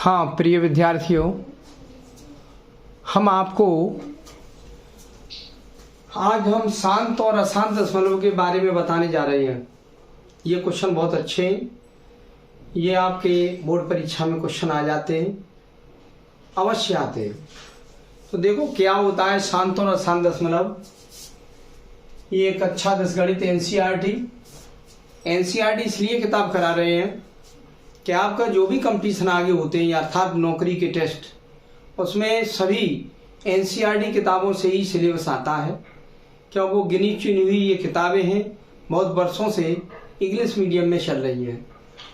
हाँ प्रिय विद्यार्थियों, हम आपको आज हम शांत और अशांत दशमलव के बारे में बताने जा रहे हैं। ये क्वेश्चन बहुत अच्छे हैं, ये आपके बोर्ड परीक्षा में क्वेश्चन आ जाते हैं, अवश्य आते हैं। तो देखो क्या होता है शांत और अशांत दशमलव। ये कक्षा 10 गणित एनसीईआरटी इसलिए किताब करा रहे हैं कि आपका जो भी कंपटीशन आगे होते हैं अर्थात नौकरी के टेस्ट, उसमें सभी एनसीईआरटी किताबों से ही सिलेबस आता है। क्योंकि वो गिनी चुनी हुई ये किताबें हैं, बहुत वर्षों से इंग्लिश मीडियम में चल रही हैं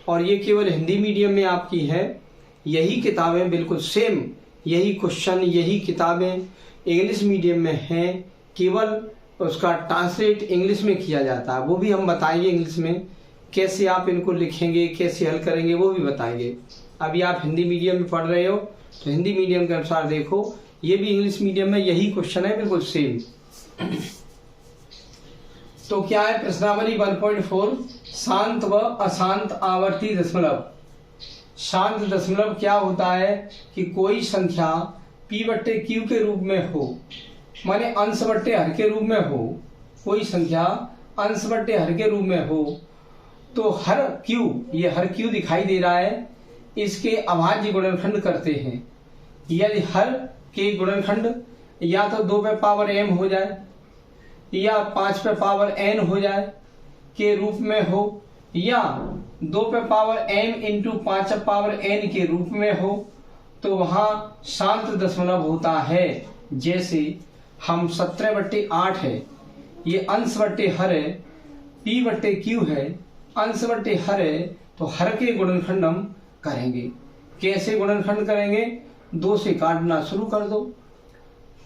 और ये केवल हिंदी मीडियम में आपकी है। यही किताबें बिल्कुल सेम, यही क्वेश्चन, यही किताबें इंग्लिश मीडियम में हैं, केवल उसका ट्रांसलेट इंग्लिश में किया जाता है। वो भी हम बताएंगे इंग्लिश में कैसे आप इनको लिखेंगे, कैसे हल करेंगे, वो भी बताएंगे। अभी आप हिंदी मीडियम में पढ़ रहे हो तो हिंदी मीडियम के अनुसार देखो, ये भी इंग्लिश मीडियम में यही क्वेश्चन है, बिल्कुल सेम। तो क्या है प्रश्नावली 1.4, शांत व अशांत आवर्ती दशमलव। शांत दशमलव क्या होता है कि कोई संख्या p/q के रूप में हो, माने अंश/हर के रूप में हो। कोई संख्या अंश/हर के रूप में हो तो हर q, ये हर q दिखाई दे रहा है, इसके अभाज्य गुणनखंड करते हैं। यदि हर के गुणनखंड या तो 2 m हो जाए या 5 n हो जाए के रूप में हो, या 2 m इंटू 5 n के रूप में हो, तो वहां शांत दशमलव होता है। जैसे हम 17/8 है, ये अंश/हर है, p/q है, अंश/हर है, तो हर के गुणनखंड हम करेंगे। कैसे गुणनखंड करेंगे? 2 से काटना शुरू कर दो,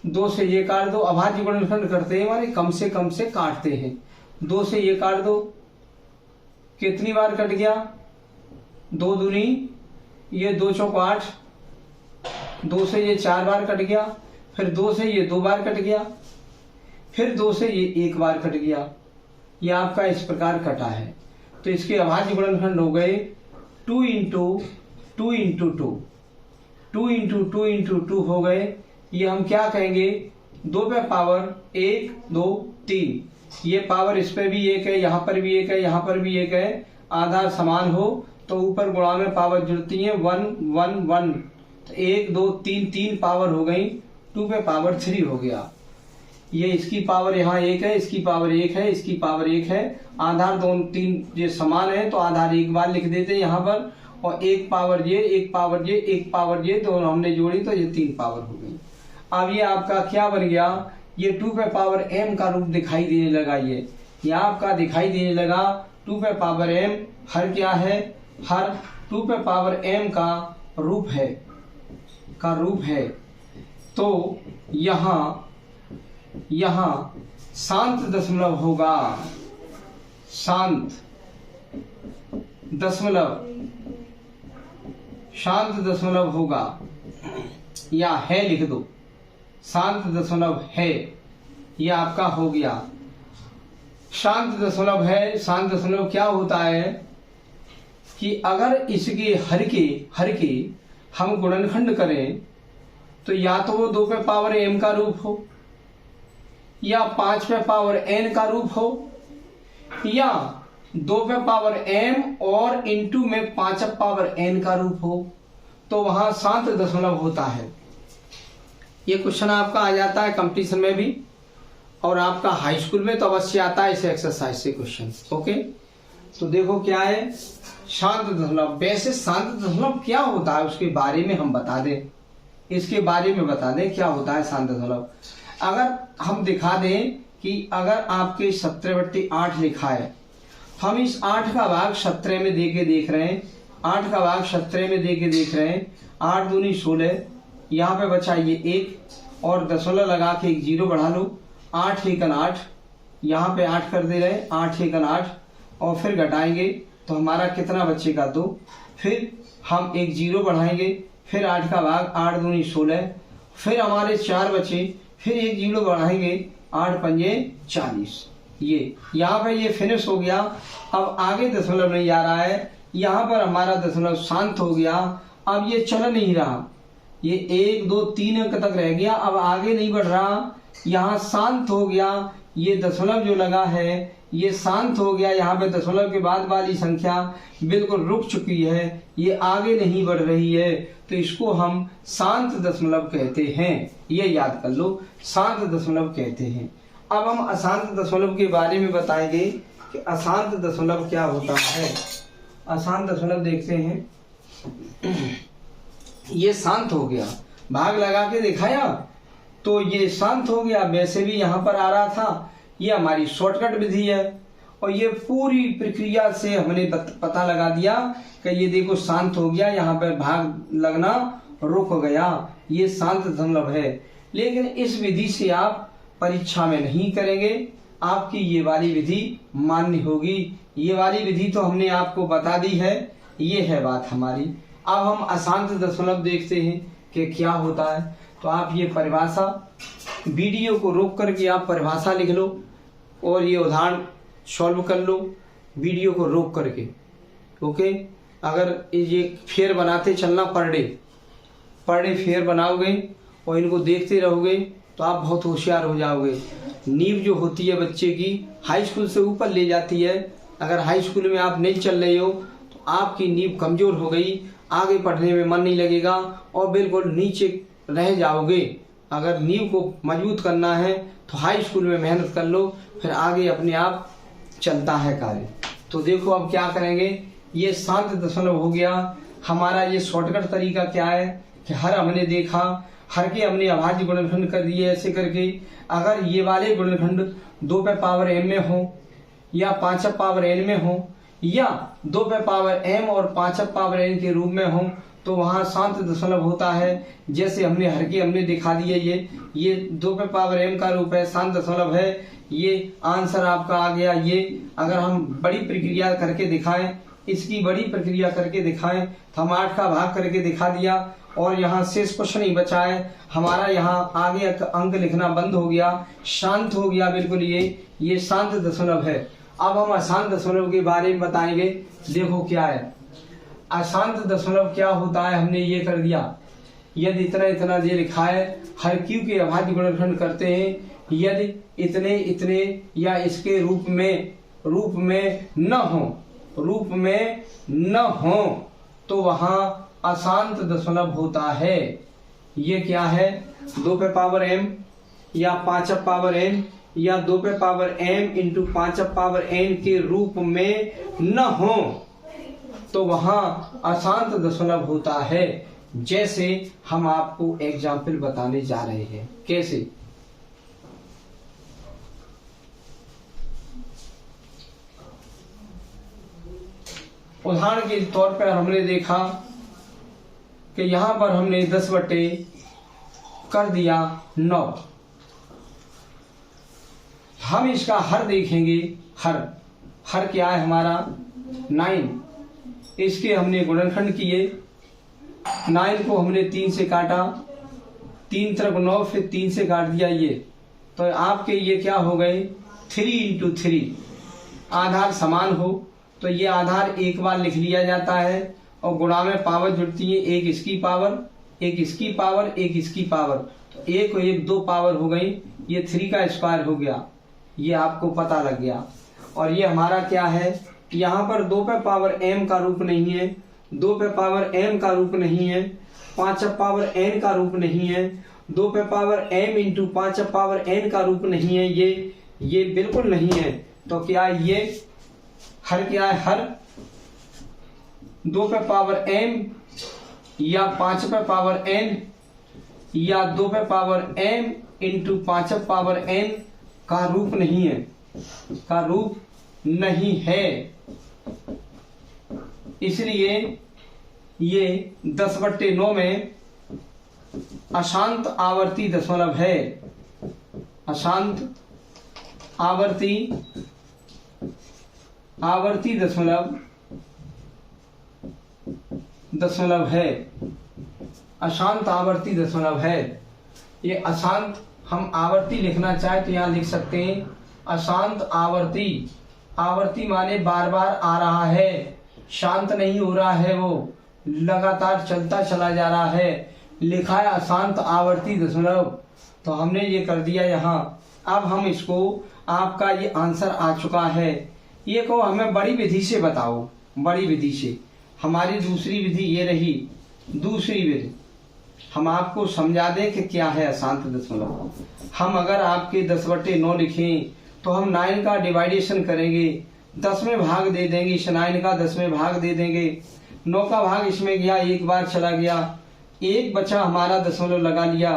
2 से ये काट दो। अभाज्य गुणनखंड करते हैं माने कम से काटते हैं। 2 से ये काट दो, कितनी बार कट गया? 2 दूनी, ये 2 चौक 8, 2 से ये 4 बार कट गया, फिर 2 से ये 2 बार कट गया, फिर 2 से ये 1 बार कट गया। ये आपका इस प्रकार कटा है। तो इसके अभाज्य गुणनखंड हो गए 2 इंटू 2 इंटू 2, 2 इंटू 2 इंटू 2 हो गए। ये हम क्या कहेंगे? 2 पे पावर 1 2 3, ये पावर इस पे भी 1 है, यहाँ पर भी 1 है, यहाँ पर भी 1 है। आधार समान हो तो ऊपर गुणा में पावर जुड़ती है, 1 1 1, तो 1 2 3 3 पावर हो गई, 2 पे पावर 3 हो गया। ये इसकी पावर यहाँ 1 है, इसकी पावर 1 है, इसकी पावर 1 है। आधार 2 3 ये समान है तो आधार एक बार लिख देते हैं यहाँ पर, और 1 पावर ये, 1 पावर ये, 1 पावर ये, तो हमने जोड़ी तो ये 3 पावर हो गई। अब ये आपका क्या बन गया? ये 2 पे पावर m का रूप दिखाई देने लगा। ये आपका दिखाई देने लगा 2 पे पावर m। हर क्या है? हर 2 पे पावर m का रूप है। तो यहाँ शांत दशमलव होगा, शांत दशमलव होगा, या है लिख दो, शांत दशमलव है। ये आपका हो गया शांत दशमलव है। शांत दशमलव क्या होता है कि अगर इसके हर के हम गुणनखंड करें तो या तो वो 2 पे पावर m का रूप हो, या 5 पे पावर n का रूप हो, या 2 पे पावर m और इंटू में 5 पावर n का रूप हो, तो वहां शांत दशमलव होता है। ये क्वेश्चन आपका आ जाता है कंपटीशन में भी, और आपका हाई स्कूल में तो अवश्य आता है इस एक्सरसाइज से क्वेश्चन। ओके, तो देखो क्या है शांत दशमलव। वैसे शांत दशमलव क्या होता है उसके बारे में हम बता दें, इसके बारे में बता दें क्या होता है शांत दशमलव। अगर हम दिखा दें कि अगर आपके 17/8 लिखा है, हम इस 8 का भाग 17 में देके देख रहे हैं, 8 का भाग 17 में देके देख रहे हैं, 8 दूनी 16, यहाँ पे बचा ये 1 और दशमलव लगा के एक 0 बढ़ा लो, 8 एकन 8, यहाँ पे 8 कर दे रहे हैं, 8 एकन 8, और फिर घटाएंगे तो हमारा कितना बचेगा? 2। फिर हम एक 0 बढ़ाएंगे, फिर 8 का भाग 8 दूनी 16, फिर हमारे 4 बचे, फिर एक 0 बढ़ाएंगे, 8 पंजे 40। ये यहाँ पे ये फिनिश हो गया। अब आगे दशमलव नहीं आ रहा है, यहाँ पर हमारा दशमलव शांत हो गया। अब ये चल नहीं रहा, ये 1 2 3 अंक तक रह गया, अब आगे नहीं बढ़ रहा, यहाँ शांत हो गया, ये दशमलव जो लगा है ये शांत हो गया, यहाँ पे दशमलव के बाद वाली संख्या बिल्कुल रुक चुकी है, ये आगे नहीं बढ़ रही है, तो इसको हम शांत दशमलव कहते हैं। ये याद कर लो, शांत दशमलव कहते हैं। अब हम अशांत दशमलव के बारे में बताएंगे कि अशांत दशमलव क्या होता है। अशांत दशमलव देखते हैं, ये शांत हो गया, भाग लगा के दिखाया तो ये शांत हो गया, वैसे भी यहाँ पर आ रहा था, ये हमारी शॉर्टकट विधि है। और ये पूरी प्रक्रिया से हमने पता लगा दिया कि ये देखो शांत हो गया, यहाँ पर भाग लगना रुक गया, ये शांत दशमलव है। लेकिन इस विधि से आप परीक्षा में नहीं करेंगे, आपकी ये वाली विधि मान्य होगी। ये वाली विधि तो हमने आपको बता दी है, ये है बात हमारी। अब हम अशांत दशमलव देखते हैं कि क्या होता है। तो आप ये परिभाषा, वीडियो को रोक करके आप परिभाषा लिख लो और ये उदाहरण सॉल्व कर लो वीडियो को रोक करके। ओके, अगर ये फेर बनाते चलना पर डे फेर बनाओगे और इनको देखते रहोगे तो आप बहुत होशियार हो जाओगे। नींव जो होती है बच्चे की हाई स्कूल से ऊपर ले जाती है। अगर हाई स्कूल में आप नहीं चल रहे हो तो आपकी नींव कमजोर हो गई, आगे पढ़ने में मन नहीं लगेगा और बिल्कुल नीचे रह जाओगे। अगर नींव को मजबूत करना है तो हाई स्कूल में मेहनत कर लो, फिर आगे अपने आप चलता है कार्य। तो देखो अब क्या करेंगे, ये शांत दशमलव हो गया। हमारा ये शॉर्टकट तरीका क्या है कि हर हमने देखा, हर के हमने अभाज्य गुणनखंड कर दिए ऐसे करके। अगर ये वाले गुणनखंड 2 पे पावर m में हो या 5 पावर n में हो या 2 पे पावर m और 5 पावर n के रूप में हो तो वहाँ शांत दशमलव होता है। जैसे हमने हर के हमने दिखा दिया, ये 2 पे पावर m का रूप है, शांत दशमलव है। ये आंसर आपका आ गया। ये अगर हम बड़ी प्रक्रिया करके दिखाएं, इसकी बड़ी प्रक्रिया करके दिखाएं तो हम 8 का भाग करके दिखा दिया और यहाँ शेष कुछ नहीं बचा है। हमारा यहाँ आगे अंक लिखना बंद हो गया, शांत हो गया बिल्कुल। ये शांत दशमलव है। अब हम अशांत दशमलव के बारे में बताएंगे। देखो क्या है अशांत दशमलव क्या होता है, हमने ये कर दिया। यदि इतना इतना ये लिखा है, हर क्यू के अभाज्य गुणनखंड करते हैं। यदि इतने इतने या इसके रूप में न हो तो वहां अशांत दशमलव होता है। ये क्या है, 2 पे पावर m या 5 पावर n या 2 पे power m into 5 power n के रूप में न हो तो वहां अशांत दशमलव होता है। जैसे हम आपको एग्जाम्पल बताने जा रहे हैं। कैसे, उदाहरण के तौर पर हमने देखा कि यहां पर हमने 10 बटे कर दिया 9। हम इसका हर देखेंगे। हर क्या है हमारा 9। इसके हमने गुणनखंड किए, 9 को हमने 3 से काटा, 3 तरफ 9 फिर 3 से काट दिया। ये तो आपके ये क्या हो गए 3 इंटू 3। आधार समान हो तो ये आधार एक बार लिख लिया जाता है और गुणा में पावर जुड़ती है, एक इसकी पावर एक इसकी पावर एक इसकी पावर, तो 1 और 1 2 पावर हो गई। ये 3 का स्क्वायर हो गया, ये आपको पता लग गया। और ये हमारा क्या है, यहाँ पर 2 पे पावर m का रूप नहीं है, 2 पे पावर m का रूप नहीं है, 5 पावर n का रूप नहीं है, 2 पे power m into 5 power n का रूप नहीं है। ये बिल्कुल नहीं है। तो क्या ये हर क्या है, हर 2 पे पावर m या 5 पे पावर n या 2 पे power m into 5 power n का रूप नहीं है, का रूप नहीं है। इसलिए ये 10/9 में अशांत आवर्ती दशमलव है। अशांत आवर्ती दशमलव है। अशांत आवर्ती दशमलव है। ये अशांत हम आवर्ती लिखना चाहे तो यहाँ लिख सकते हैं अशांत आवर्ती माने बार बार आ रहा है, शांत नहीं हो रहा है वो, लगातार चलता चला जा रहा है, लिखा है अशांत आवर्ती दशमलव, तो हमने ये कर दिया यहाँ। अब हम इसको, आपका ये आंसर आ चुका है। ये को हमें बड़ी विधि से बताओ, बड़ी विधि से। हमारी दूसरी विधि ये रही, दूसरी विधि हम आपको समझा दें कि क्या है अशांत दशमलव। हम अगर आपके 10/9 लिखें तो हम 9 का डिवाइडेशन करेंगे, 10 में भाग दे देंगे, इस 9 का 10 में भाग दे देंगे, 9 का भाग इसमें गया, एक बार चला गया, एक बचा, हमारा दशमलव लगा लिया,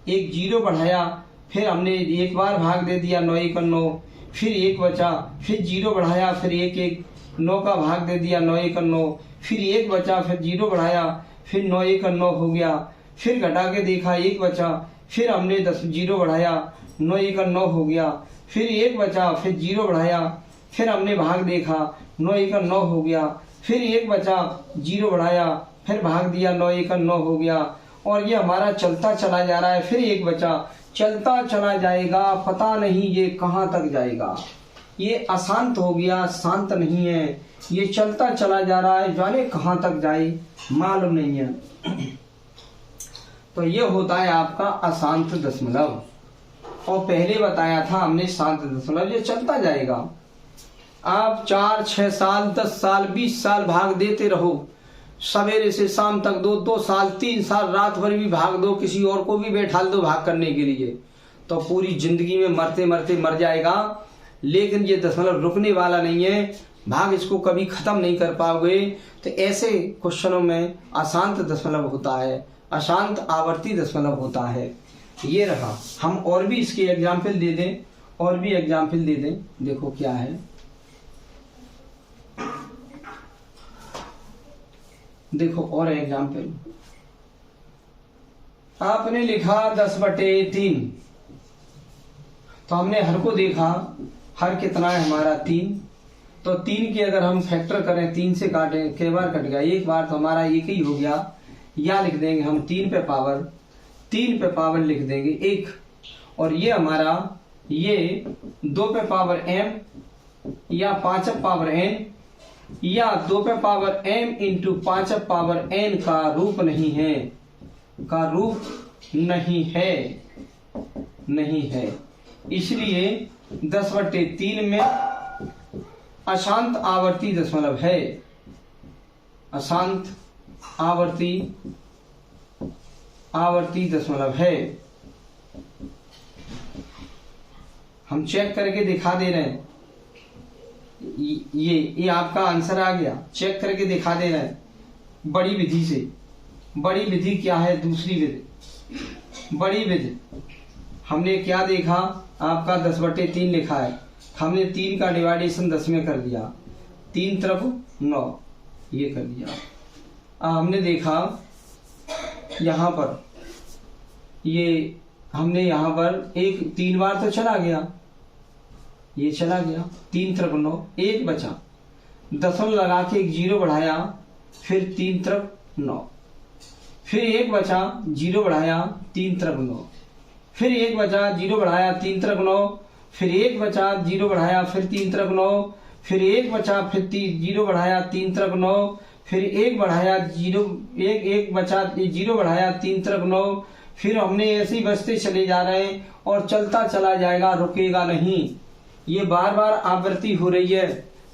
एक 0 बढ़ाया, फिर हमने एक बार भाग दे दिया, 9 1 9, फिर एक बचा, फिर 0 बढ़ाया, फिर एक 9 का भाग दे दिया, 9 1 9, फिर एक बचा, फिर 0 बढ़ाया, फिर 9 1 9 हो गया, फिर घटा के देखा, एक बचा, फिर हमने 0 बढ़ाया, 9 1 9 हो गया, फिर एक बचा, फिर 0 बढ़ाया, फिर हमने भाग देखा, 9 1 9 हो गया, फिर एक बचा, 0 बढ़ाया, फिर भाग दिया, 9 1 9 हो गया, और ये हमारा चलता चला जा रहा है। फिर एक बचा, चलता चला जाएगा, पता नहीं ये कहाँ तक जाएगा। ये अशांत हो गया, शांत नहीं है, ये चलता चला जा रहा है, जाने कहाँ तक जाए मालूम नहीं है। तो ये होता है आपका अशांत दशमलव। और पहले बताया था हमने शांत दशमलव, ये चलता जाएगा। आप 4 6 साल 10 साल 20 साल भाग देते रहो, सवेरे से शाम तक 2 साल 3 साल रात भर भी भाग दो, किसी और को भी बैठा दो भाग करने के लिए, तो पूरी जिंदगी में मरते मरते मर जाएगा। लेकिन ये दशमलव रुकने वाला नहीं है, भाग इसको कभी खत्म नहीं कर पाओगे। तो ऐसे क्वेश्चनों में अशांत दशमलव होता है, अशांत आवर्ती दशमलव होता है। ये रहा। हम और भी इसके एग्जाम्पल दे दें, और भी एग्जाम्पल दे दें। देखो क्या है, देखो और एग्जाम्पल। आपने लिखा 10/3, तो हमने हर को देखा, हर कितना है हमारा 3, तो 3 के अगर हम फैक्टर करें, 3 से काटें, कई बार कट गया, एक बार तो हमारा एक ही हो गया। या लिख देंगे हम 3 पे पावर लिख देंगे 1, और ये हमारा ये 2 पे पावर m या 5 पे पावर n या 2 पे पावर m इंटू 5 पे पावर n का रूप नहीं है, का रूप नहीं है। इसलिए 10/3 में अशांत आवर्ती दशमलव है, अशांत आवर्ती दशमलव है। हम चेक करके दिखा दे रहे हैं, ये आपका आंसर आ गया, चेक करके दिखा दे रहे हैं बड़ी विधि से। बड़ी विधि क्या है? दूसरी विधि। बड़ी विधि हमने क्या देखा, आपका 10/3 लिखा है, हमने 3 का डिवाइडेशन 10 में कर दिया, 3 तरफ 9, ये कर दिया। हमने देखा यहाँ पर, ये हमने यहाँ पर 3 बार तो चला गया, ये चला गया, 3 तरफ 9, एक बचा, दशमलव लगा के एक 0 बढ़ाया, फिर 3 तरफ 9, फिर एक बचा, 0 बढ़ाया, 3 तरफ 9, फिर एक बचा, 0 बढ़ाया, 3 तरफ 9, फिर एक बचा, 0 बढ़ाया, फिर 3 तरफ 9, फिर एक बचा, फिर 0 बढ़ाया, 3 तरफ 9, फिर एक बढ़ाया, 0 एक बचा, 0 बढ़ाया, 3 तरफ 9, फिर हमने ऐसे ही बचते चले जा रहे हैं और चलता चला जाएगा, रुकेगा नहीं। ये बार बार आवृत्ति हो रही है,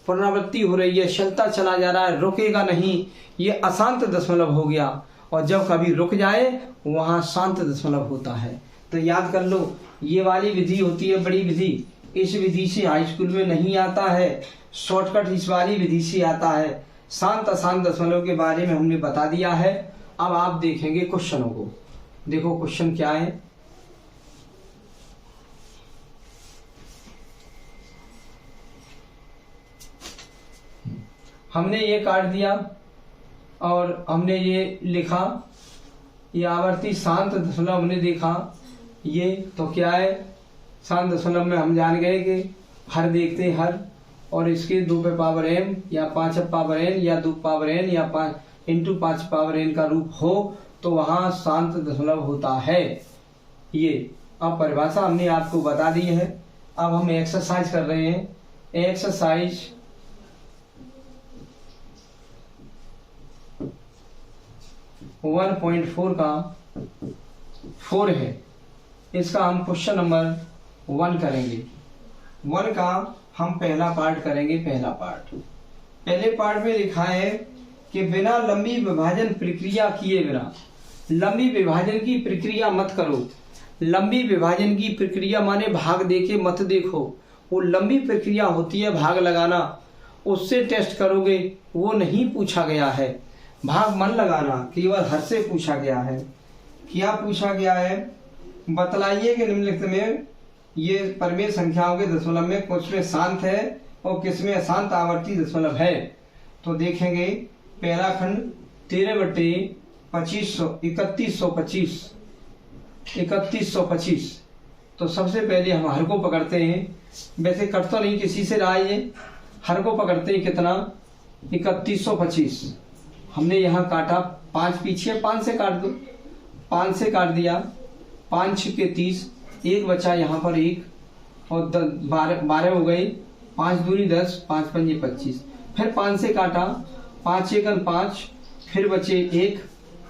पुनरावृत्ति हो रही है, चलता चला जा रहा है, रुकेगा नहीं। ये अशांत दशमलव हो गया, और जब कभी रुक जाए वहां शांत दशमलव होता है। तो याद कर लो, ये वाली विधि होती है बड़ी विधि, इस विधि से हाई स्कूल में नहीं आता है, शॉर्टकट इस वाली विधि से आता है। शांत अशांत दशमलव के बारे में हमने बता दिया है। अब आप देखेंगे क्वेश्चनों को। देखो क्वेश्चन क्या है, हमने ये काट दिया और हमने ये लिखा, ये आवर्ती शांत दशमलव हमने देखा। ये तो क्या है, शांत दशमलव में हम जान गए कि हर देखते हैं हर, और इसके 2 पे पावर m या 5 पे पावर n या 2 पावर n या 5 इंटू 5 पावर n का रूप हो तो वहां शांत दशमलव होता है। ये अब परिभाषा हमने आपको बता दी है। अब हम एक्सरसाइज कर रहे हैं। एक्सरसाइज 1.4 का 4 है। इसका हम क्वेश्चन नंबर 1 करेंगे। 1 का हम पहला पार्ट करेंगे। पहले पार्ट में लिखा है कि बिना लंबी विभाजन प्रक्रिया किए बिना, लंबी विभाजन की प्रक्रिया मत करो। लंबी विभाजन की प्रक्रिया माने भाग देके मत देखो, वो लंबी प्रक्रिया होती है भाग लगाना, उससे टेस्ट करोगे, वो नहीं पूछा गया है। भाग मन लगाना केवल हर से पूछा गया है। क्या पूछा गया है? बतलाइए कि निम्नलिखित में ये परमेय संख्याओं के दशमलव में किसमें शांत है और किसमें अशांत आवर्ती दशमलव है। तो देखेंगे पहला खंड 13/3125 तो सबसे पहले हम हर को पकड़ते हैं। वैसे कट तो नहीं किसी से रहा ये, हर को पकड़ते हैं। कितना? 3125। हमने यहाँ काटा 5 पीछे, 5 से काट दो। 5 से काट दिया, 5 छिके 30, 1 बचा यहाँ पर 1 और 12 हो गई। 5 दूनी 10, 5 पंजे 25। फिर 5 से काटा, 5 एकन 5, फिर बचे 1,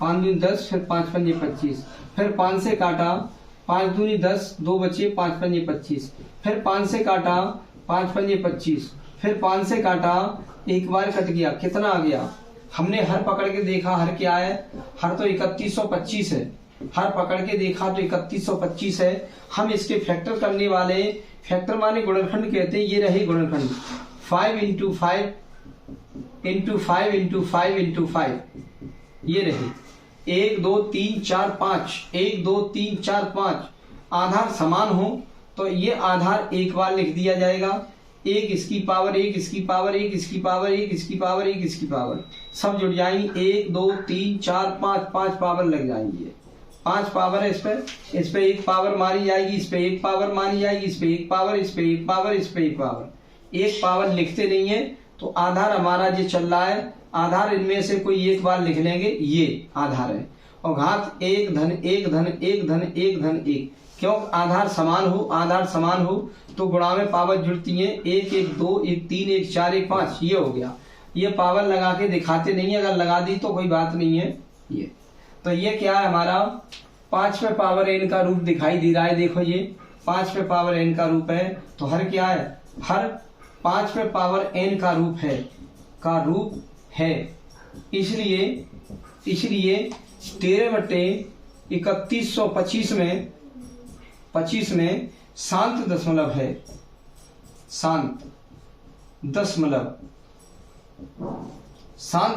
5 दूनी 10, फिर 5 पंजे 25। फिर 5 से काटा, 5 दूनी 10, 2 बचे, 5 पंजे 25। फिर 5 से काटा, 5 पंजे 25। फिर 5 से काटा, एक बार कट गया, कितना आ गया? हमने हर पकड़ के देखा, हर क्या है? हर तो 3125 है। हर पकड़ के देखा तो 3125 है। हम इसके फैक्टर करने वाले, फैक्टर माने गुणनखंड कहते हैं। ये रहे गुणनखंड 5 × 5 × 5 × 5 × 5। ये रहे 1 2 3 4 5, 1 2 3 4 5। आधार समान हो तो ये आधार एक बार लिख दिया जाएगा। 1 इसकी पावर, 1 इसकी पावर, 1 इसकी पावर, 1 इसकी पावर, 1 इसकी पावर, सब जुड़ जाएंगी। 1 2 3 4 5, 5 पावर लग जाएंगी। 5 पावर है। इस पे 1 पावर मारी जाएगी, इस पे 1 पावर मारी जाएगी, इस पे 1 पावर, इस पे 1 पावर, इस पे 1 पावर। 1 पावर लिखते नहीं है तो आधार हमारा जो चल रहा है, आधार इनमें से कोई एक बार लिख लेंगे, ये आधार है। और घात 1 धन 1 धन 1 धन 1 धन 1। क्यों? आधार समान हो, आधार समान हो तो गुणा में पावर जुड़ती है। 1 1 2 1 3 1 4 1 5, ये हो गया। ये पावर लगा के दिखाते नहीं है, अगर लगा दी तो कोई बात नहीं है। ये तो ये क्या है हमारा 5वें पावर n का रूप दिखाई दे रहा है। देखो ये 5वें पावर n का रूप है। तो हर क्या है? हर 5वें पावर n का रूप है। इसलिए 13/3125 में शांत दशमलव है। शांत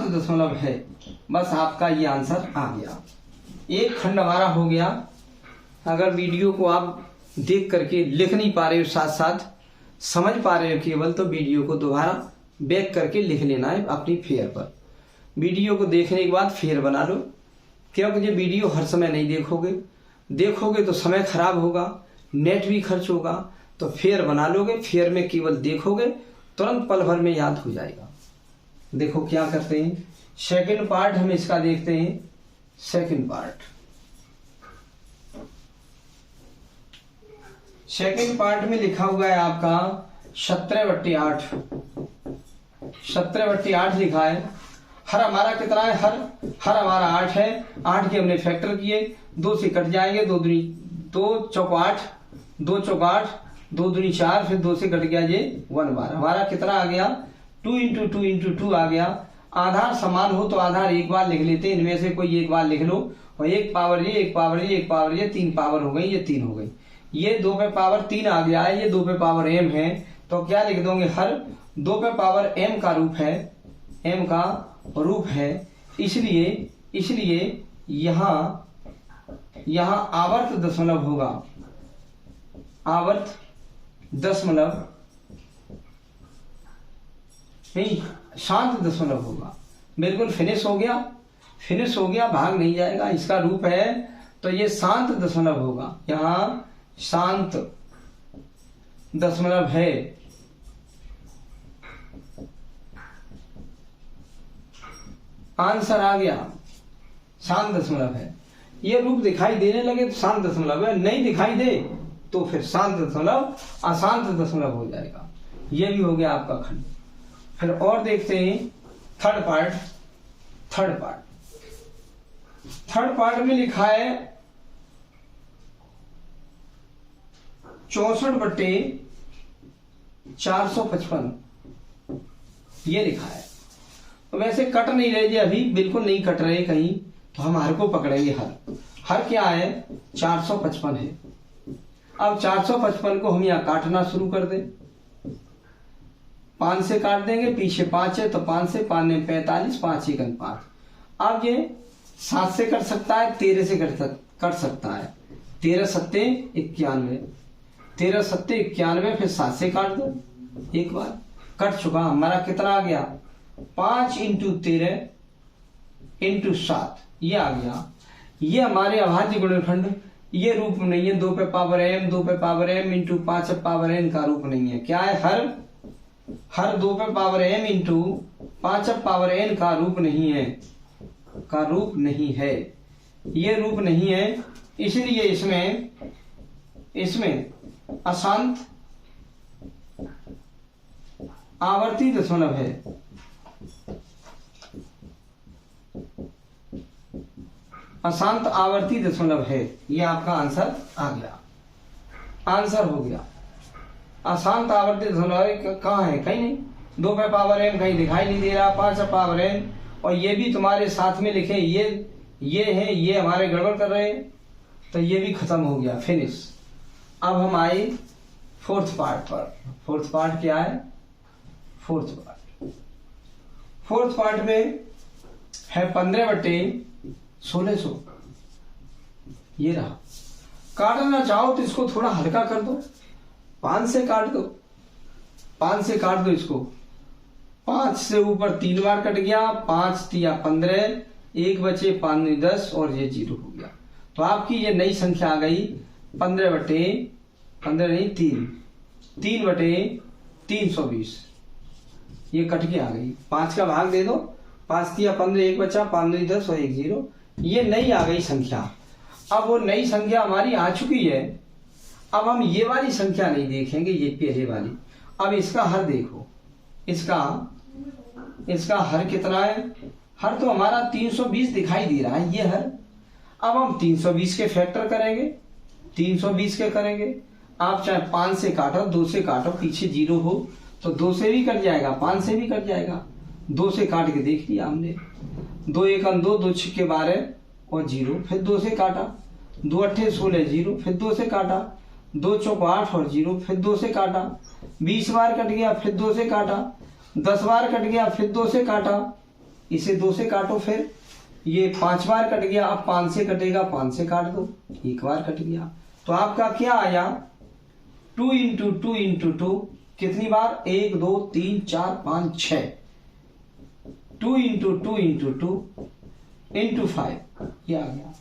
दशमलव है। बस आपका ये आंसर आ गया। एक खंड हमारा हो गया। अगर वीडियो को आप देख करके लिख नहीं पा रहे हो, साथ साथ समझ पा रहे हो केवल, तो वीडियो को दोबारा बैक करके लिख लेना है अपनी फेयर पर। वीडियो को देखने के बाद फेयर बना लो, क्योंकि ये वीडियो हर समय नहीं देखोगे तो समय खराब होगा, नेट भी खर्च होगा। तो फेयर बना लोगे, फेयर में केवल देखोगे, तुरंत पल भर में याद हो जाएगा। देखो क्या करते हैं, सेकंड पार्ट हम इसका देखते हैं। सेकंड पार्ट में लिखा हुआ है आपका 17/8। 17/8 लिखा है। हर हमारा कितना है? हर हमारा 8 है। 8 के हमने फैक्टर किए, 2 से कट जाएंगे, 2 चौक 8, 2 चौक 8, 2 दूनी 4, फिर 2 से कट गया ये 1 बार। हमारा कितना आ गया? 2 × 2 × 2 आ गया। आधार समान हो तो आधार एक बार लिख लेते हैं, इनमें से कोई एक बार लिख लो। और 1 पावर ये, 1 पावर ये, 1 पावर ये, 3 पावर हो गई, ये 3 हो गई। ये 2 पे पावर 3 आ गया है, ये 2 पे पावर m है। तो क्या लिख दोगे? हर 2 पे पावर m का रूप है। इसलिए यहाँ आवर्त दशमलव होगा। आवर्त दशमलव नहीं, शांत दशमलव होगा। बिल्कुल फिनिश हो गया, भाग नहीं जाएगा। इसका रूप है तो ये शांत दशमलव होगा। यहाँ शांत दशमलव है। आंसर आ गया, शांत दशमलव है। ये रूप दिखाई देने लगे तो शांत दशमलव है, नहीं दिखाई दे तो फिर शांत दशमलव अशांत दशमलव हो जाएगा। ये भी हो गया आपका खंड। फिर और देखते हैं थर्ड पार्ट। थर्ड पार्ट में लिखा है 64/455, ये लिखा है। तो वैसे कट नहीं रहे जी, अभी बिल्कुल नहीं कट रहे कहीं, तो हम हर को पकड़ेंगे। हर क्या है, 455 है। अब 455 को हम यहाँ काटना शुरू कर दें। 5 से काट देंगे, पीछे 5 है तो 5 से, 5 ने 45, 5 एकन 5। अब ये 7 से कट सकता है, 13 से कट सकता है। 13 सत्ते 91, 13 सत्ते 91, फिर 7 से काट दो, एक बार कट चुका। हमारा कितना आ गया, 5 × 13 × 7, ये आ गया। ये हमारे अभाज्य गुणनखंड, ये रूप नहीं है 2 पे पावर m, 2 पे पावर m × 5 पावर n का रूप नहीं है। क्या है, हर 2 पे पावर m × 5 पावर n का रूप नहीं है, का रूप नहीं है, ये रूप नहीं है। इसलिए इसमें अशांत आवर्ती दशमलव है। अशांत आवर्ती दशमलव है, ये आपका आंसर आ गया, आंसर हो गया। अशांत आवर्ती दशमलव कहाँ है, कहीं नहीं। 2 पे पावर m कहीं दिखाई नहीं दे रहा, 5 पावर n, और ये भी तुम्हारे साथ में लिखे, ये है, ये हमारे गड़बड़ कर रहे हैं, तो ये भी खत्म हो गया, फिनिश। अब हम आए फोर्थ पार्ट पर। फोर्थ पार्ट क्या है, फोर्थ पार्ट में है 15/1600, ये रहा। काटना चाहो तो इसको थोड़ा हल्का कर दो, 5 से काट दो, 5 से काट दो इसको। 5 से ऊपर 3 बार कट गया, 5 × 15, 1 बचे, 5 × 10, और ये 0 हो गया। तो आपकी ये नई संख्या आ गई 3/320, ये कट के आ गई। 5 का भाग दे दो, 5 × 15, 1 बचा, 5 × 10 और 1 0, ये नई आ गई संख्या। अब वो नई संख्या हमारी आ चुकी है। अब हम ये वाली संख्या नहीं देखेंगे, ये पहले वाली। अब इसका हर देखो, इसका हर कितना है, हर तो हमारा 320 दिखाई दे रहा है, ये हर। अब हम 320 के फैक्टर करेंगे, 320 के करेंगे। आप चाहे 5 से काटो, 2 से काटो, पीछे 0 हो तो 2 से भी कट जाएगा, 5 से भी कट जाएगा। 2 से काट के देख लिया हमने, 2 एकम 2, 2 छिक्के 12 और 0, फिर 2 से काटा, 2 अट्ठे 16, 0, फिर 2 से काटा, 2 चौक 8 और 0, फिर 2 से काटा, 20 बार कट गया, फिर 2 से काटा, 10 बार कट गया, फिर 2 से काटा, इसे 2 से काटो, फिर ये 5 बार कट गया, अब 5 से कटेगा, 5 से काट दो, 1 बार कट गया। तो आपका क्या आया, 2 × 2 × 2, कितनी बार, 1 2 3 4 5 6, 2 × 2 × 2 × 5, ये आ गया।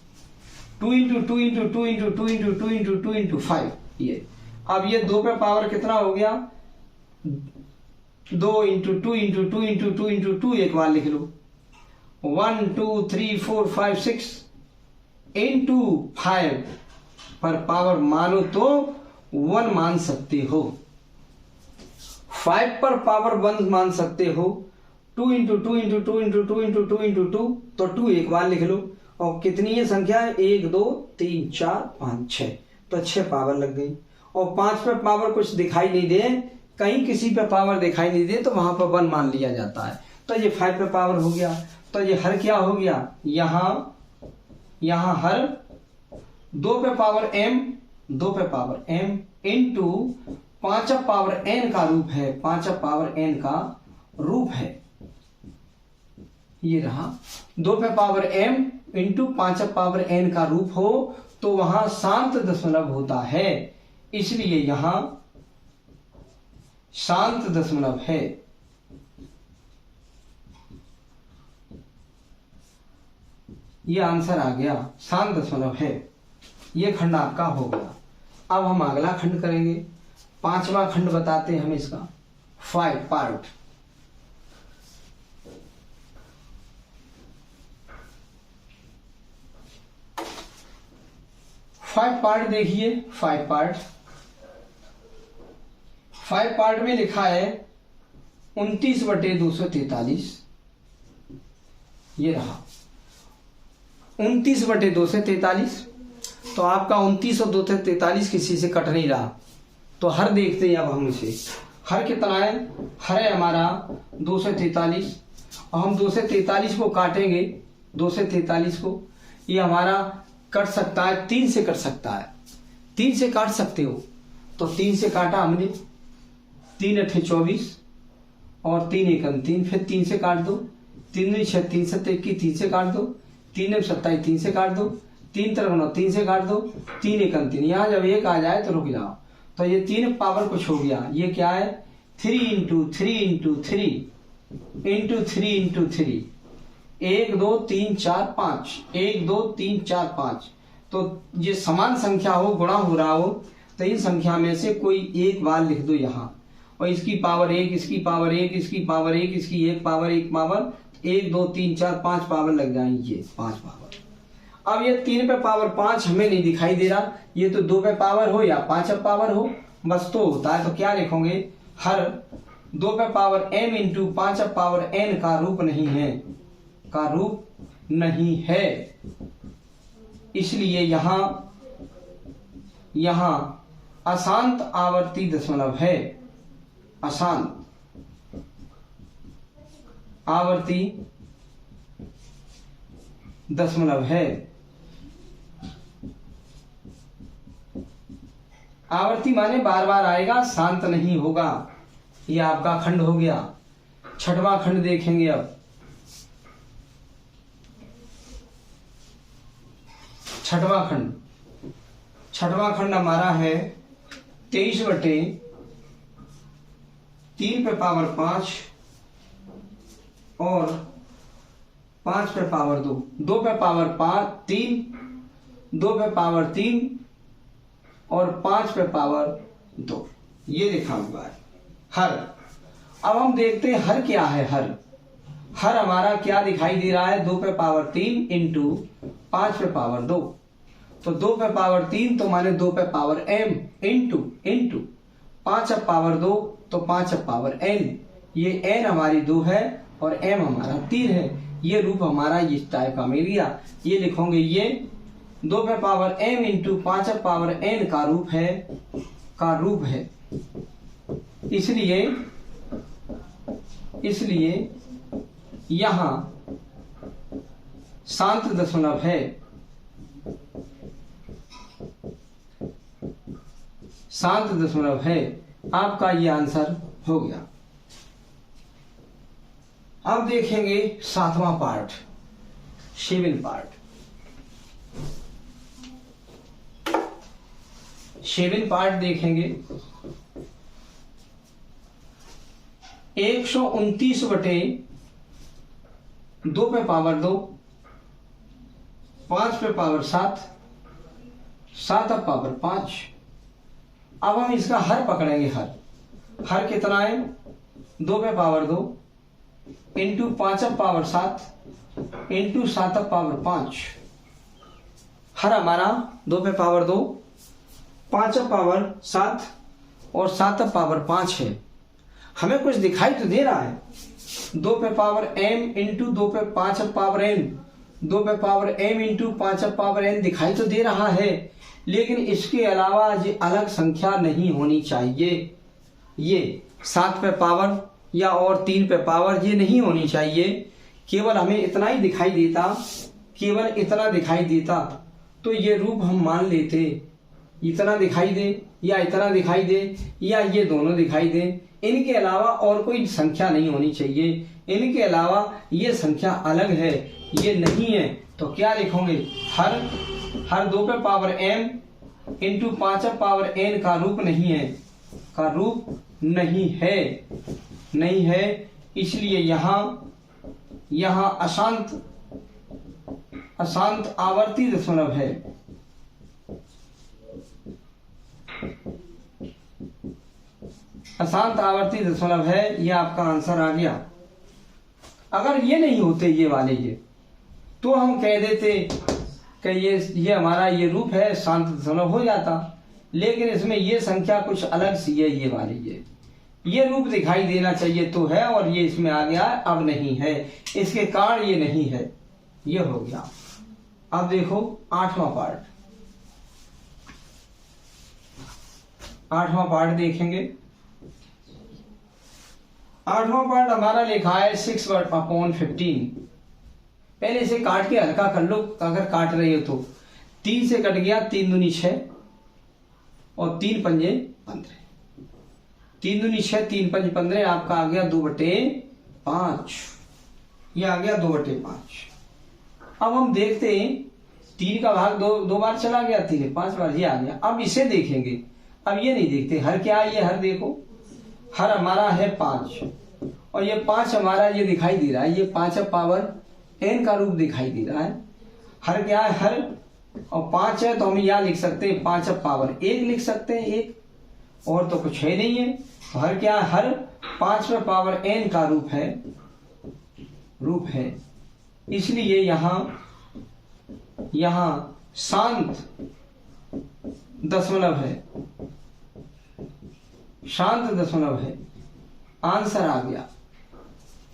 2 × 2 × 2 × 2 × 2 × 2 × 5, ये। अब ये 2 पे पावर कितना हो गया, 2 × 2 × 2 × 2 × 2, एक बार लिख लो। 1 2 3 4 5 6 × 5 पर पावर मानो तो 1 मान सकते हो, 5 पर पावर 1 मान सकते हो। 2 × 2 × 2 × 2 × 2 × 2 × 2, तो 2 एक बार लिख लो। और कितनी ये संख्या है, 1 2 3 4 5 6, तो 6 पावर लग गई। और 5 पे पावर कुछ दिखाई नहीं दे, कहीं किसी पे पावर दिखाई नहीं दे, तो वहां पर 1 मान लिया जाता है। तो ये 5 पे पावर हो गया। तो ये हर क्या हो गया, यहां हर 2 पे पावर m, 2 पे power m into 5 power n का रूप है, 5 पावर n का रूप है, ये रहा। 2 पे power m into 5 power n का रूप हो तो वहां शांत दशमलव होता है, इसलिए यहां शांत दशमलव है। ये आंसर आ गया, शांत दशमलव है। ये खंड आपका हो गया। अब हम अगला खंड करेंगे, 5वां खंड बताते हैं हम इसका, 5 पार्ट। 5 पार्ट देखिए, 5 पार्ट। 5 पार्ट में लिखा है 29/243, ये रहा। 29/2 से 43। तो आपका 29 और 2 से 43 किसी से कट नहीं रहा। तो हर देखते हैं अब हम इसे। हर कितना है? हर है हमारा 2 से 43। और हम 2 से 43 को काटेंगे, 2 से 43 को, ये हमारा कट सकता है 3 से कट सकता है। 3 से काट सकते हो तो 3 से काटा हमने, 3 अठे 24 और 3 एकम 3, फिर 3 से काट दो, 3 दूनी 6, 3 सत्ते 21, 3 से काट दो, 3 दूनी 27, 3 से काट दो, 3 तिरक 9, 3 से काट दो, 3 एकम 3। यहाँ जब एक आ जाए तो रुक जाओ। तो ये 3 पावर कुछ हो गया, ये क्या है? 3 इंटू 3 इंटू 3 इंटू 3 इंटू 3, 1 2 3 4 5, 1 2 3 4 5। तो ये समान संख्या हो, गुणा हो रहा हो, तो इन संख्या में से कोई एक बार लिख दो यहाँ, और इसकी पावर 1, इसकी पावर 1, इसकी पावर 1, इसकी एक पावर 1 पावर 1 2 3 4 5 पावर लग जाएंगे, ये 5 पावर। अब ये 3 पे पावर 5 हमें नहीं दिखाई दे रहा, ये तो 2 पे पावर हो या 5 पे पावर हो, बस तो होता है। तो क्या लिखोगे? हर 2 पे पावर m इंटू 5 पे पावर n का रूप नहीं है, का रूप नहीं है। इसलिए यहां अशांत आवर्ती दशमलव है, अशांत आवर्ती दशमलव है। आवर्ती माने बार बार आएगा, शांत नहीं होगा। यह आपका खंड हो गया। छठवां खंड देखेंगे अब। छठवां खंड हमारा है 23/3 पे पावर 5 और 5 पे पावर 2, 2 पे पावर 3, 2 पे पावर 3 और 5 पे पावर 2, ये लिखा हुआ है हर। अब हम देखते हैं हर क्या है। हर हमारा क्या दिखाई दे रहा है? 2 पे पावर 3 इंटू 5 पे पावर 2। तो 2 पे पावर 3 तो माने 2 पे पावर m इंटू 5 पे पावर 2 तो 5 पे पावर n। ये n हमारी 2 है और m हमारा 3 है। ये रूप हमारा इस टाइप का मिल गया। ये लिखोगे, ये 2 पे पावर m इंटू 5 पे पावर n का रूप है। इसलिए यहां शांत दशमलव है। शांत दशमलव है। आपका ये आंसर हो गया। अब देखेंगे 7वां पार्ट, 7 पार्ट। 7 पार्ट देखेंगे। 129/2 पे पावर 2, 5 पे पावर 7, 7 पे पावर 5। अब हम इसका हर पकड़ेंगे। हर कितना है? 2 पे पावर 2 इंटू 5 पे पावर 7 इंटू 7 पे पावर 5। हर हमारा 2 पे पावर 2, 5 पे पावर 7 और 7 पे पावर 5 है। हमें कुछ दिखाई तो दे रहा है। 2 पे पावर m इंटू 2 पे 5 पे पावर n, 2 पे पावर m इंटू 5 पे पावर n दिखाई तो दे रहा है, लेकिन इसके अलावा ये अलग संख्या नहीं होनी चाहिए। ये 7 पे पावर या और 3 पे पावर ये नहीं होनी चाहिए। केवल हमें इतना ही दिखाई देता, केवल इतना दिखाई देता तो ये रूप हम मान लेते। इतना दिखाई दे या इतना दिखाई दे या ये दोनों दिखाई दे, इनके अलावा और कोई संख्या नहीं होनी चाहिए। इनके अलावा ये संख्या अलग है, ये नहीं है। तो क्या लिखोगे? हर 2 पे पावर m इंटू 5 पे पावर n का रूप नहीं है, का रूप नहीं है। इसलिए यहां अशांत आवर्ती दशमलव है। अशांत आवर्ती दशमलव है। यह आपका आंसर आ गया। अगर ये नहीं होते ये वाले, ये तो हम कह देते कि ये हमारा ये रूप है, शांत दशमलव हो जाता। लेकिन इसमें ये संख्या कुछ अलग सी है। ये वाली ये रूप दिखाई देना चाहिए तो है, और ये इसमें आ गया, अब नहीं है। इसके कारण ये नहीं है। ये हो गया। अब देखो आठवां पार्ट देखेंगे। आठवां पार्ट हमारा लिखा है 6/15। पहले इसे काट के हल्का कर लो, अगर काट रहे हो तो। 3 से कट गया, 3 दूनी 6 और 3 पंजे 15। 3 दूनी 6, 3 पंजे 15, आपका आ गया 2/5। ये आ गया 2/5। अब हम देखते हैं 3 का भाग दो बार चला गया, 3 5 बार, ये आ गया। अब इसे देखेंगे, अब ये नहीं देखते हर क्या है। ये हर देखो, हर हमारा है 5 और ये 5 हमारा ये दिखाई दे रहा है, ये 5n का रूप दिखाई दे रहा है। हर क्या है, हर, और 5 है तो हम यहां लिख सकते हैं 5/1 लिख सकते हैं, 1, और तो कुछ है नहीं है। तो हर क्या है, हर 5/n का रूप है। इसलिए यहां शांत दशमलव है, शांत दशमलव है। आंसर आ गया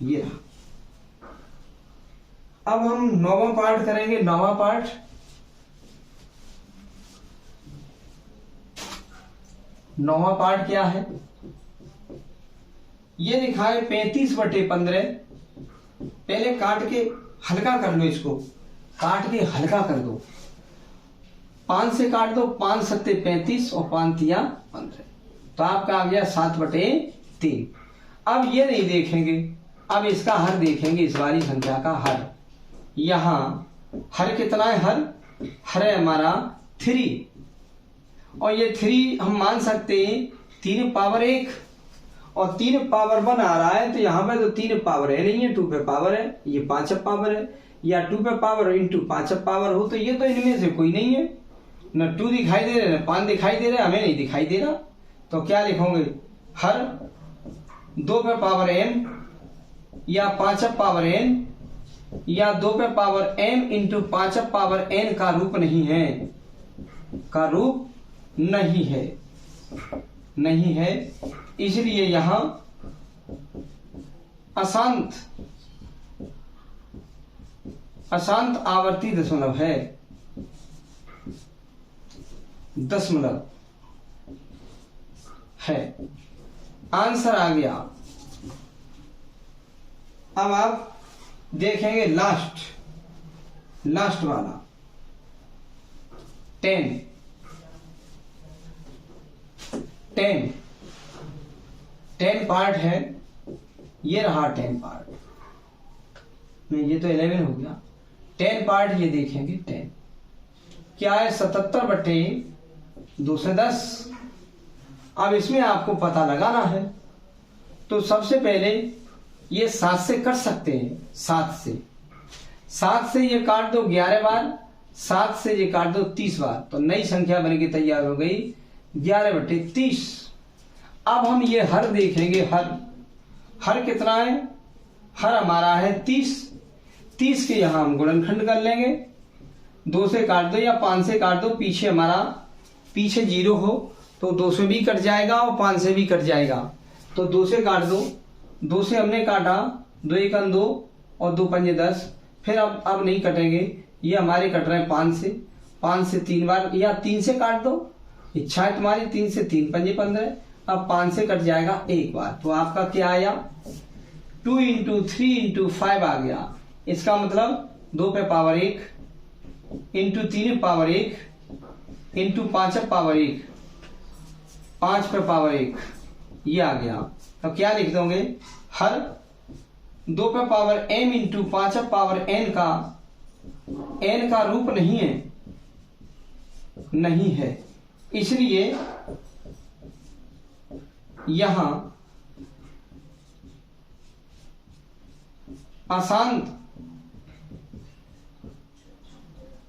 ये रहा। अब हम 9वां पार्ट करेंगे। 9वां पार्ट, क्या है? ये लिखा है 35/15। पहले काट के हल्का कर लो, इसको काट के हल्का कर दो। 5 से काट दो, 5 सत्ते 35 और 5 तिया 15, तो आपका आ गया 7/3। अब ये नहीं देखेंगे, अब इसका हर देखेंगे, इस वाली संख्या का हर। यहां हर कितना है, हर है हमारा 3, और ये 3 हम मान सकते हैं 3/1 और 3/1 आ रहा है, तो यहां पे तो 3 है नहीं है, 2 है, ये 5 है, या 2 इंटू 5 हो, तो ये तो इनमें से कोई नहीं है, न 2 दिखाई दे रहे, न 5 दिखाई दे रहे, हमें नहीं दिखाई दे रहा। तो क्या लिखोगे, हर 2n या 5n या 2m इंटू 5n का रूप नहीं है, नहीं है। इसलिए यहां अशांत आवर्ती दशमलव है, आंसर आ गया। अब आप देखेंगे लास्ट वाला 10 पार्ट है। ये रहा 10 पार्ट, नहीं ये तो 11 हो गया। 10 पार्ट ये देखेंगे। 10 क्या है, 77/210। अब इसमें आपको पता लगाना है, तो सबसे पहले ये 7 से कर सकते हैं। 7 से ये काट दो 11 बार, 7 से ये काट दो 30 बार, तो नई संख्या बन के तैयार हो गई 11/30। अब हम ये हर देखेंगे, हर कितना है, हर हमारा है 30 के यहां हम गुणनखंड कर लेंगे। 2 से काट दो या 5 से काट दो, पीछे 0 हो तो 2 से भी कट जाएगा और 5 से भी कट जाएगा, तो 2 से काट दो। 2 से हमने काटा, 2 1 2 और 2 पंजे 10। फिर अब नहीं कटेंगे, ये हमारे कट रहे हैं 5 से 3 बार, या 3 से काट दो, इच्छा है तुम्हारी। 3 से 3 पंजे 15, अब 5 से कट जाएगा 1 बार, तो आपका क्या आया, 2 इंटू 3 इंटू 5 आ गया। इसका मतलब 2/1 इंटू 3/1 इंटू 5/1, 5/1, ये आ गया। तो क्या लिख दोगे, हर 2m इंटू 5n का रूप नहीं है। इसलिए यहां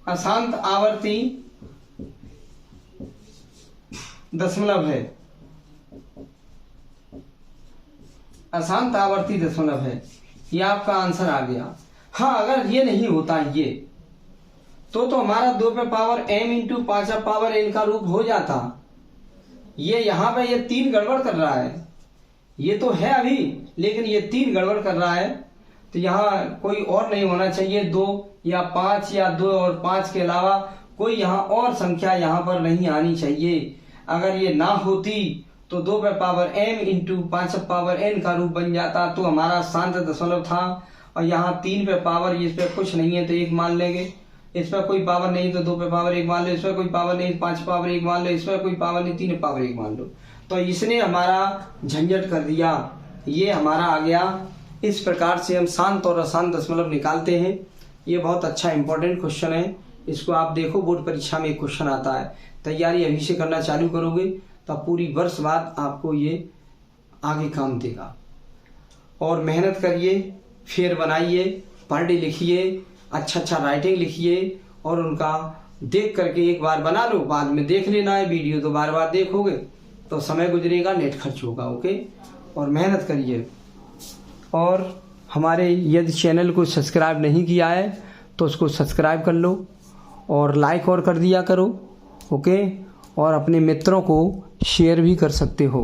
अशांत आवर्ती दशमलव है, अशांत आवर्ती दशमलव है। ये आपका आंसर आ गया। हाँ, अगर ये नहीं होता ये तो हमारा 2m इंटू 5n का रूप हो जाता। ये यहां पे ये 3 गड़बड़ कर रहा है, ये तो है अभी, लेकिन ये 3 गड़बड़ कर रहा है, तो यहां कोई और नहीं होना चाहिए, 2 या 5 या 2 और 5 के अलावा कोई यहाँ और संख्या यहाँ पर नहीं आनी चाहिए। अगर ये ना होती तो 2 पे पावर m इंटू 5 पे पावर n का रूप बन जाता, तो हमारा शांत दशमलव था। और यहाँ 3 पे पावर, इस पे कुछ नहीं है तो 1 मान लेंगे, इस पर कोई पावर नहीं तो 2 पे पावर 1 मान लो, इस पर कोई पावर नहीं 5 पावर 1 मान लो, इस पर कोई पावर नहीं 3 पावर 1 मान लो। तो इसने हमारा झंझट कर दिया, ये हमारा आ गया। इस प्रकार से हम शांत और अशांत दशमलव निकालते हैं। ये बहुत अच्छा इंपॉर्टेंट क्वेश्चन है, इसको आप देखो, बोर्ड परीक्षा में एक क्वेश्चन आता है। तैयारी अभी से करना चालू करोगे तो पूरी वर्ष बाद आपको ये आगे काम देगा। और मेहनत करिए, फिर बनाइए, पर डे लिखिए, अच्छा राइटिंग लिखिए, और उनका देख करके एक बार बना लो, बाद में देख लेना है वीडियो, तो बार बार देखोगे तो समय गुजरेगा, नेट खर्च होगा। ओके, और मेहनत करिए। और हमारे यदि चैनल को सब्सक्राइब नहीं किया है तो उसको सब्सक्राइब कर लो और लाइक और कर दिया करो। ओके, और अपने मित्रों को शेयर भी कर सकते हो।